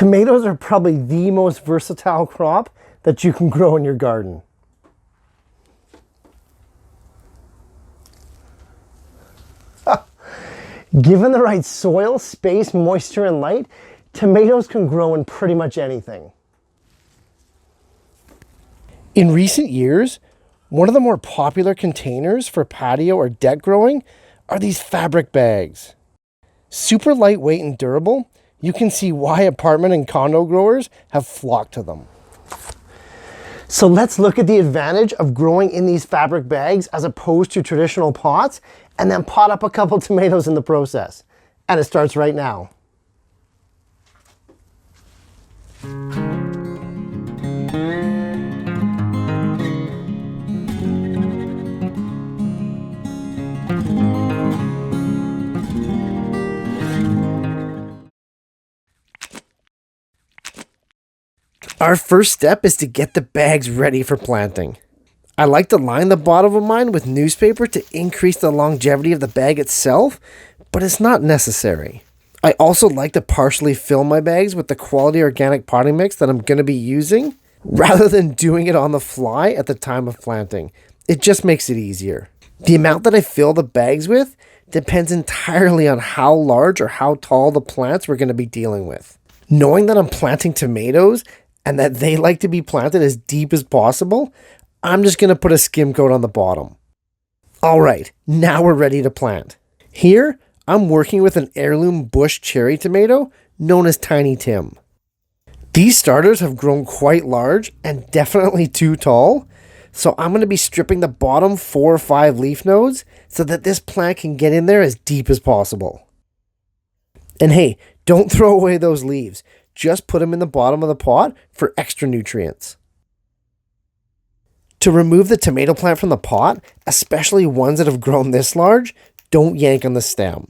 Tomatoes are probably the most versatile crop that you can grow in your garden. Given the right soil, space, moisture, and light, tomatoes can grow in pretty much anything. In recent years, one of the more popular containers for patio or deck growing are these fabric bags. Super lightweight and durable, you can see why apartment and condo growers have flocked to them. So let's look at the advantage of growing in these fabric bags as opposed to traditional pots, and then pot up a couple tomatoes in the process. And it starts right now. Our first step is to get the bags ready for planting. I like to line the bottom of mine with newspaper to increase the longevity of the bag itself, but it's not necessary. I also like to partially fill my bags with the quality organic potting mix that I'm going to be using, rather than doing it on the fly at the time of planting. It just makes it easier. The amount that I fill the bags with depends entirely on how large or how tall the plants we're going to be dealing with. Knowing that I'm planting tomatoes and that they like to be planted as deep as possible, I'm just going to put a skim coat on the bottom. Alright, now we're ready to plant. Here, I'm working with an heirloom bush cherry tomato known as Tiny Tim. These starters have grown quite large and definitely too tall, so I'm going to be stripping the bottom 4 or 5 leaf nodes so that this plant can get in there as deep as possible. And hey, don't throw away those leaves. Just put them in the bottom of the pot for extra nutrients. To remove the tomato plant from the pot, especially ones that have grown this large, don't yank on the stem.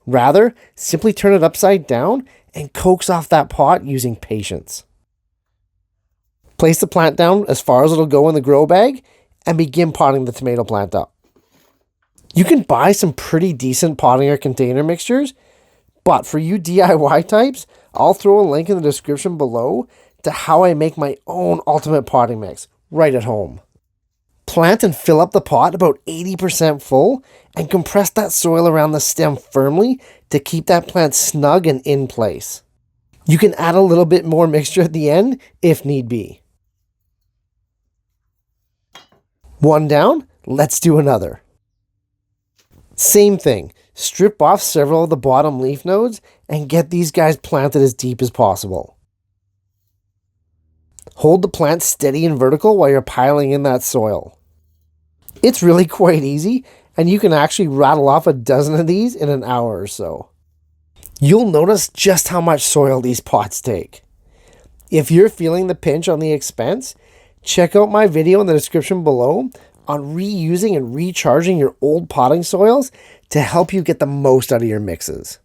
Rather, simply turn it upside down and coax off that pot using patience. Place the plant down as far as it'll go in the grow bag and begin potting the tomato plant up. You can buy some pretty decent potting or container mixtures, but for you DIY types, I'll throw a link in the description below to how I make my own ultimate potting mix right at home. Plant and fill up the pot about 80% full and compress that soil around the stem firmly to keep that plant snug and in place. You can add a little bit more mixture at the end if need be. One down, let's do another. Same thing, strip off several of the bottom leaf nodes and get these guys planted as deep as possible. Hold the plant steady and vertical while you're piling in that soil. It's really quite easy, and you can actually rattle off a dozen of these in an hour or so. You'll notice just how much soil these pots take. If you're feeling the pinch on the expense, check out my video in the description below on reusing and recharging your old potting soils to help you get the most out of your mixes.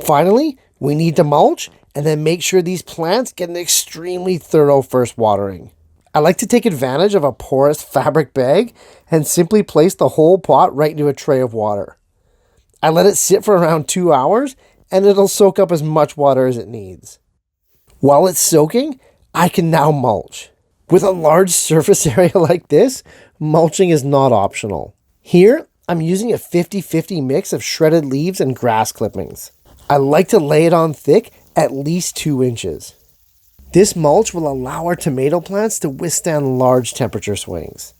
Finally, we need to mulch and then make sure these plants get an extremely thorough first watering. I like to take advantage of a porous fabric bag and simply place the whole pot right into a tray of water. I let it sit for around 2 hours and it'll soak up as much water as it needs. While it's soaking, I can now mulch. With a large surface area like this, mulching is not optional. Here, I'm using a 50-50 mix of shredded leaves and grass clippings. I like to lay it on thick, at least 2 inches. This mulch will allow our tomato plants to withstand large temperature swings.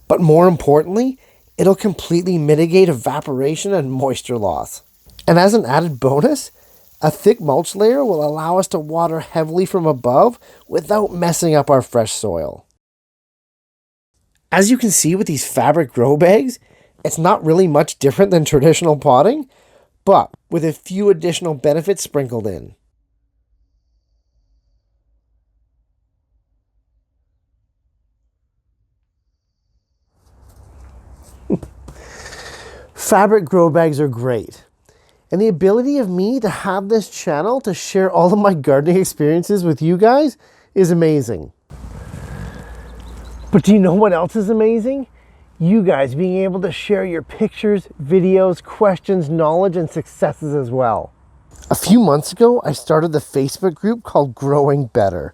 But more importantly, it'll completely mitigate evaporation and moisture loss. And as an added bonus, a thick mulch layer will allow us to water heavily from above without messing up our fresh soil. As you can see with these fabric grow bags, it's not really much different than traditional potting, but with a few additional benefits sprinkled in. Fabric grow bags are great. And the ability of me to have this channel to share all of my gardening experiences with you guys is amazing. But do you know what else is amazing? You guys being able to share your pictures, videos, questions, knowledge, and successes as well. A few months ago, I started the Facebook group called Growing Better.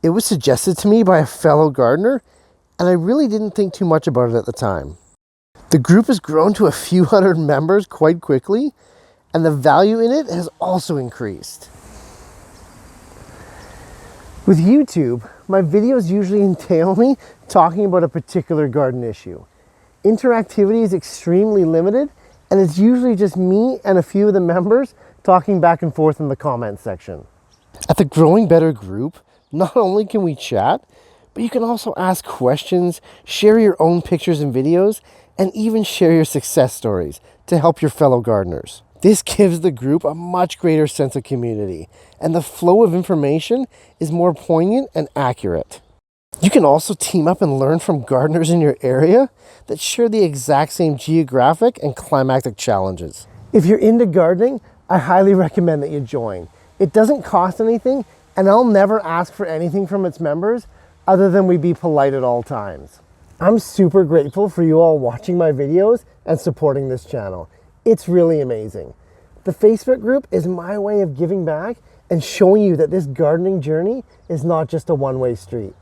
It was suggested to me by a fellow gardener, and I really didn't think too much about it at the time. The group has grown to a few hundred members quite quickly, and the value in it has also increased. With YouTube, my videos usually entail me talking about a particular garden issue. Interactivity is extremely limited, and it's usually just me and a few of the members talking back and forth in the comment section. At the Growing Better group, not only can we chat, but you can also ask questions, share your own pictures and videos, and even share your success stories to help your fellow gardeners. This gives the group a much greater sense of community, and the flow of information is more poignant and accurate. You can also team up and learn from gardeners in your area that share the exact same geographic and climatic challenges. If you're into gardening, I highly recommend that you join. It doesn't cost anything, and I'll never ask for anything from its members other than we be polite at all times. I'm super grateful for you all watching my videos and supporting this channel. It's really amazing. The Facebook group is my way of giving back and showing you that this gardening journey is not just a one-way street.